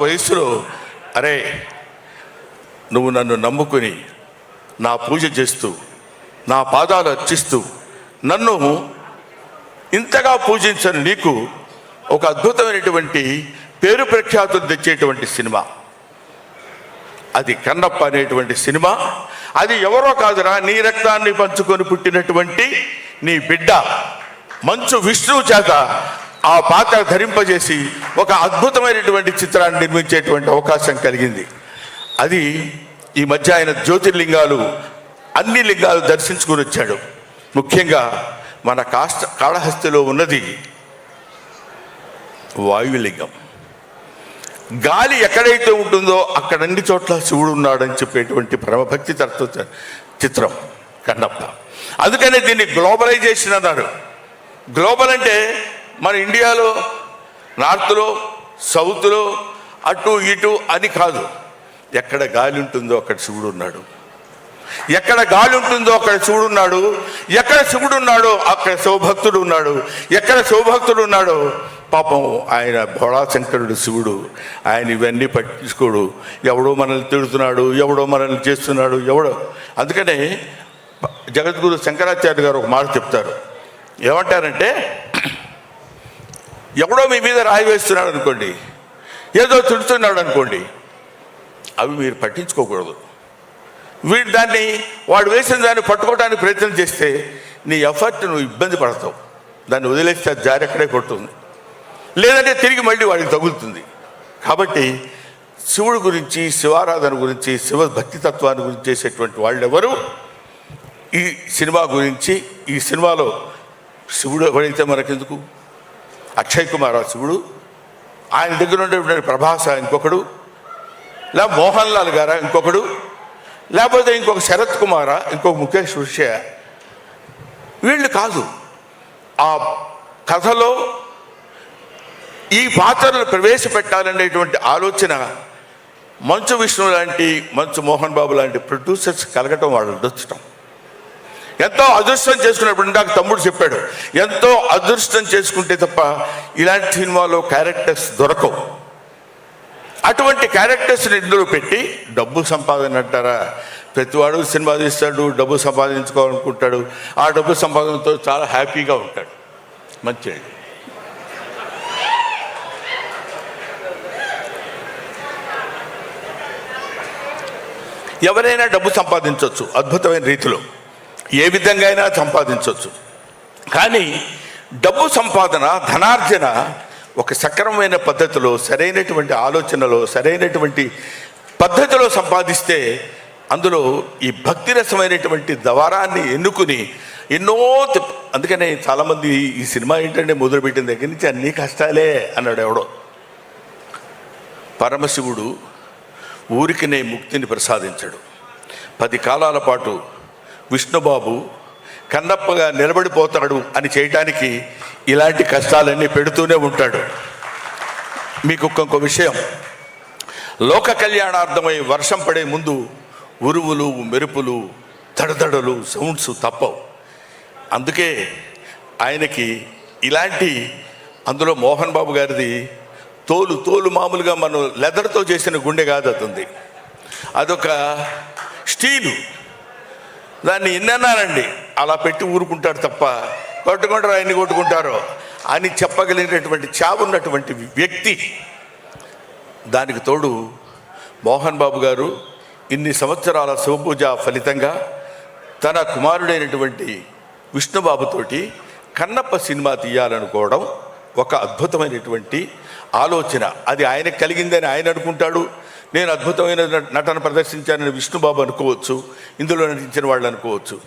వయసులో అరే నువ్వు నన్ను నమ్ముకుని నా పూజ చేస్తూ నా పాదాలు అర్చిస్తూ నన్ను ఇంతగా పూజించని నీకు ఒక అద్భుతమైనటువంటి పేరు ప్రఖ్యాతులు తెచ్చేటువంటి సినిమా అది కన్నప్ప అనేటువంటి సినిమా. అది ఎవరో కాదురా, నీ రక్తాన్ని పంచుకొని పుట్టినటువంటి నీ బిడ్డ మంచు విష్ణువు చేత ఆ పాత్ర ధరింపజేసి ఒక అద్భుతమైనటువంటి చిత్రాన్ని నిర్మించేటువంటి అవకాశం కలిగింది. అది ఈ మధ్య ఆయన జ్యోతిర్లింగాలు అన్ని లింగాలు దర్శించుకుని వచ్చాడు. ముఖ్యంగా మన కాళహస్తిలో ఉన్నది వాయులింగం. గాలి ఎక్కడైతే ఉంటుందో అక్కడ అన్ని చోట్ల శివుడు ఉన్నాడని చెప్పేటువంటి పరమభక్తి తత్వ చిత్రం కన్నప్ప. అందుకనే దీన్ని గ్లోబలైజేషన్ అన్నారు. గ్లోబల్ అంటే మన ఇండియాలో నార్త్లో సౌత్లో అటు ఇటు అని కాదు. ఎక్కడ గాలి ఉంటుందో అక్కడ శివుడు ఉన్నాడు, ఎక్కడ గాలి ఉంటుందో అక్కడ శివుడు ఉన్నాడు, ఎక్కడ శివుడు ఉన్నాడో అక్కడ శివభక్తుడు ఉన్నాడు, ఎక్కడ శివభక్తుడు ఉన్నాడో పాపం ఆయన భోళాశంకరుడు శివుడు. ఆయన ఇవన్నీ పట్టించుకోడు. ఎవడో మనల్ని తిడుతున్నాడు, ఎవడో మనల్ని చేస్తున్నాడు, ఎవడో. అందుకనే జగద్గురు శంకరాచార్య గారు ఒక మాట చెప్తారు. ఏమంటారంటే, ఎవడో మీ మీద రాయి వేస్తున్నాడు అనుకోండి, ఏదో తిడుతున్నాడు అనుకోండి, అవి మీరు పట్టించుకోకూడదు. వాడు వేసిన దాన్ని పట్టుకోవడానికి ప్రయత్నం చేస్తే నీ ఎఫర్ట్ నువ్వు ఇబ్బంది పడతావు. దాన్ని వదిలేస్తే అది జారి అక్కడే కొడుతుంది, లేదంటే తిరిగి మళ్ళీ వాడికి తగులుతుంది. కాబట్టి శివుడి గురించి, శివారాధన గురించి, శివ భక్తి తత్వాన్ని గురించి చేసేటువంటి వాళ్ళెవరు ఈ సినిమా గురించి, ఈ సినిమాలో శివుడు ఎవడైతే మనకెందుకు, అక్షయ్ కుమార్ శివుడు, ఆయన దగ్గర ఉండేటువంటి ప్రభాస ఇంకొకడు, లేదా మోహన్ లాల్ గారా ఇంకొకడు, లేకపోతే ఇంకొక శరత్ కుమారా, ఇంకొక ముఖేష్ ఋషి. వీళ్ళు కాదు. ఆ కథలో ఈ పాత్రలు ప్రవేశపెట్టాలనేటువంటి ఆలోచన మంచు విష్ణు లాంటి, మంచు మోహన్ బాబు లాంటి ప్రొడ్యూసర్స్ కలగటం, వాళ్ళు అదృష్టం. ఎంతో అదృష్టం చేసుకున్నప్పుడు నాకు తమ్ముడు చెప్పాడు, ఎంతో అదృష్టం చేసుకుంటే తప్ప ఇలాంటి సినిమాలో క్యారెక్టర్స్ దొరకవు. అటువంటి క్యారెక్టర్స్ని ఇందులో పెట్టి డబ్బు సంపాదన అంటారా, ప్రతివాడు సినిమా తీస్తాడు, డబ్బు సంపాదించుకోవాలనుకుంటాడు. ఆ డబ్బు సంపాదనతో చాలా హ్యాపీగా ఉంటాడు. మంచిది. ఎవరైనా డబ్బు సంపాదించవచ్చు అద్భుతమైన రీతిలో, ఏ విధంగా అయినా సంపాదించవచ్చు. కానీ డబ్బు సంపాదన, ధనార్జన ఒక సక్రమమైన పద్ధతిలో, సరైనటువంటి ఆలోచనలో, సరైనటువంటి పద్ధతిలో సంపాదిస్తే అందులో ఈ భక్తి రసమైనటువంటి ద్వారాన్ని ఎన్నుకుని ఎన్నో అందుకనే చాలామంది ఈ సినిమా ఏంటంటే మొదలుపెట్టిన దగ్గర నుంచి అన్నీ కష్టాలే అన్నాడు ఎవడో. పరమశివుడు ఊరికినే ముక్తిని ప్రసాదించాడు. 10 కాలాల పాటు విష్ణుబాబు కన్నప్పగా నిలబడిపోతాడు అని చేయటానికి ఇలాంటి కష్టాలన్నీ పెడుతూనే ఉంటాడు. మీకు ఇంకొక విషయం, లోక కళ్యాణార్థమై వర్షం పడే ముందు ఉరువులు, మెరుపులు, దడదడలు, సౌండ్స్ తప్పవు. అందుకే ఆయనకి ఇలాంటి, అందులో మోహన్ బాబు గారిది తోలు మామూలుగా మనం లెదర్తో చేసిన గుండె కాదు, అతుంది అదొక స్టీలు. దాన్ని ఎన్నన్నానండి అలా పెట్టి ఊరుకుంటాడు తప్ప, కొట్టుకుంటారు ఆయన్ని కొట్టుకుంటారో అని చెప్పగలిగినటువంటి చావున్నటువంటి వ్యక్తి. దానికి తోడు మోహన్ బాబు గారు ఇన్ని సంవత్సరాల శివపూజ ఫలితంగా తన కుమారుడైనటువంటి విష్ణుబాబుతోటి కన్నప్ప సినిమా తీయాలనుకోవడం ఒక అద్భుతమైనటువంటి ఆలోచన. అది ఆయనకు కలిగిందని ఆయన అనుకుంటాడు. నేను అద్భుతమైన నటన ప్రదర్శించానని విష్ణుబాబు అనుకోవచ్చు, ఇందులో నటించిన వాళ్ళు అనుకోవచ్చు.